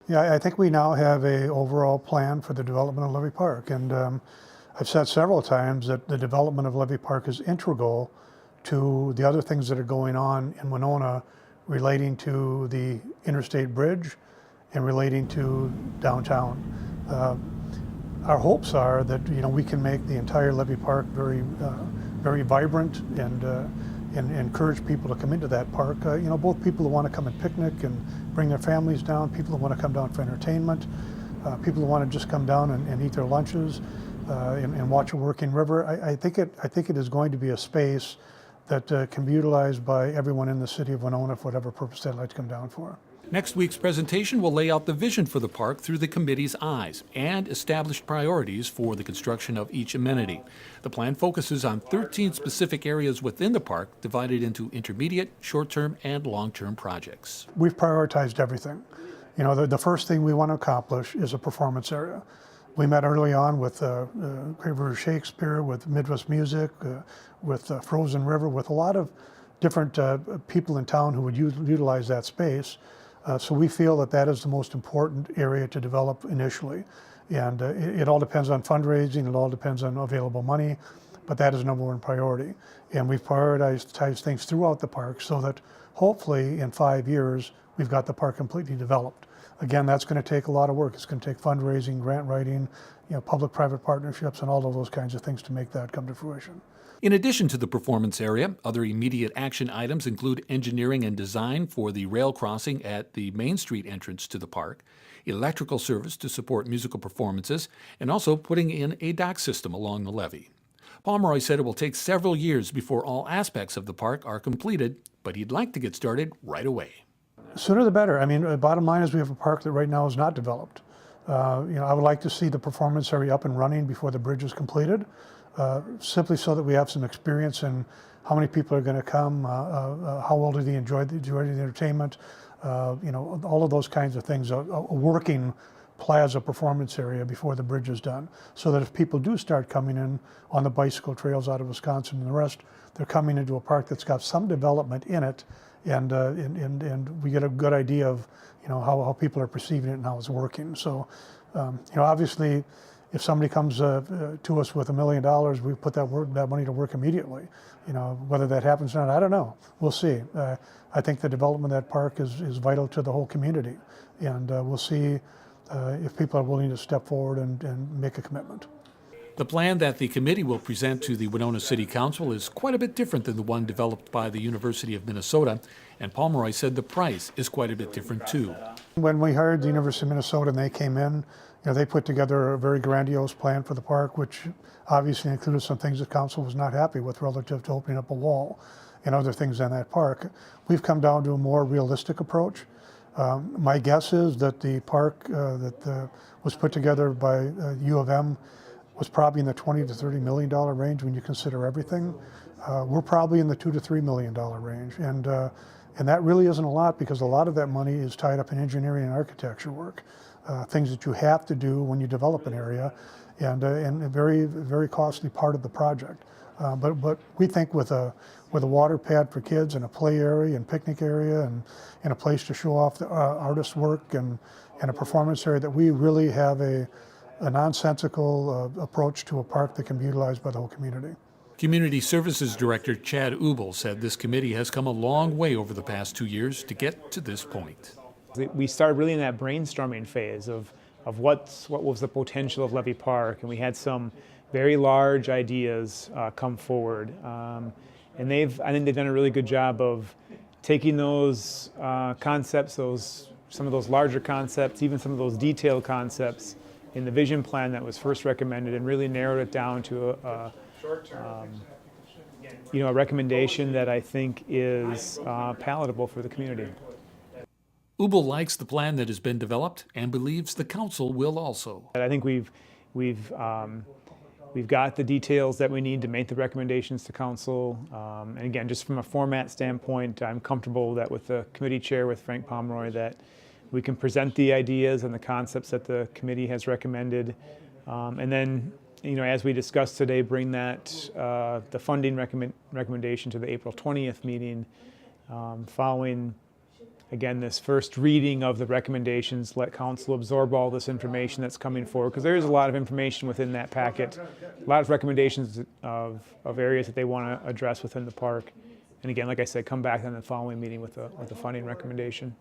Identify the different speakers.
Speaker 1: Yeah, I think we now have a overall plan for the development of Levee Park, and I've said several times that the development of Levee Park is integral to the other things that are going on in Winona relating to the interstate bridge and relating to downtown. Our hopes are that we can make the entire Levee Park very vibrant and encourage people to come into that park. Both people who want to come and picnic and bring their families down, people who want to come down for entertainment, people who want to just come down and eat their lunches and watch a working river. I think it is going to be a space that can be utilized by everyone in the city of Winona for whatever purpose they'd like to come down for.
Speaker 2: Next week's presentation will lay out the vision for the park through the committee's eyes and established priorities for the construction of each amenity. The plan focuses on 13 specific areas within the park divided into intermediate, short-term, and long-term projects.
Speaker 1: We've prioritized everything. The first thing we want to accomplish is a performance area. We met early on with Great River Shakespeare, with Midwest Music, with Frozen River, with a lot of different people in town who would utilize that space. So we feel that that is the most important area to develop initially. And it all depends on fundraising, it all depends on available money, but that is number one priority. And we've prioritized things throughout the park so that hopefully in 5 years, we've got the park completely developed. Again, that's going to take a lot of work. It's going to take fundraising, grant writing, public-private partnerships, and all of those kinds of things to make that come to fruition.
Speaker 2: In addition to the performance area, other immediate action items include engineering and design for the rail crossing at the Main Street entrance to the park, electrical service to support musical performances, and also putting in a dock system along the levee. Pomeroy said it will take several years before all aspects of the park are completed, but he'd like to get started right away.
Speaker 1: Sooner the better. I mean, the bottom line is we have a park that right now is not developed. I would like to see the performance area up and running before the bridge is completed, simply so that we have some experience in how many people are going to come, how well do they enjoy the entertainment, all of those kinds of things, a working plaza performance area before the bridge is done, so that if people do start coming in on the bicycle trails out of Wisconsin and the rest, they're coming into a park that's got some development in it, and we get a good idea of how people are perceiving it and how it's working. So obviously, if somebody comes to us with $1 million, we put that money to work immediately. Whether that happens or not, I don't know. We'll see. I think the development of that park is vital to the whole community, and we'll see if people are willing to step forward and make a commitment.
Speaker 2: The plan that the committee will present to the Winona City Council is quite a bit different than the one developed by the University of Minnesota, and Pomeroy said the price is quite a bit different too.
Speaker 1: When we hired the University of Minnesota and they came in, they put together a very grandiose plan for the park, which obviously included some things the council was not happy with relative to opening up a wall and other things in that park. We've come down to a more realistic approach. My guess is that the park that was put together by U of M was probably in the $20 to $30 million range when you consider everything. We're probably in the $2 to $3 million range, and that really isn't a lot because a lot of that money is tied up in engineering and architecture work, things that you have to do when you develop an area, and a very, very costly part of the project. But we think with a water pad for kids and a play area and picnic area and a place to show off the artist's work and a performance area, that we really have a nonsensical approach to a park that can be utilized by the whole community.
Speaker 2: Community Services Director Chad Ubel said this committee has come a long way over the past 2 years to get to this point.
Speaker 3: We started really in that brainstorming phase of what was the potential of Levee Park, and we had some very large ideas come forward. And I think they've done a really good job of taking those concepts, some of those larger concepts, even some of those detailed concepts in the vision plan that was first recommended, and really narrowed it down to a recommendation that I think is palatable for the community.
Speaker 2: Ubel likes the plan that has been developed and believes the council will also.
Speaker 3: I think we've got the details that we need to make the recommendations to council. And again, just from a format standpoint, I'm comfortable that with the committee chair, with Frank Pomeroy, that we can present the ideas and the concepts that the committee has recommended. And then, as we discussed today, bring that, the funding recommendation to the April 20th meeting, following again, this first reading of the recommendations, let council absorb all this information that's coming forward, because there is a lot of information within that packet, a lot of recommendations of areas that they want to address within the park. And again, like I said, come back in the following meeting with the funding recommendation.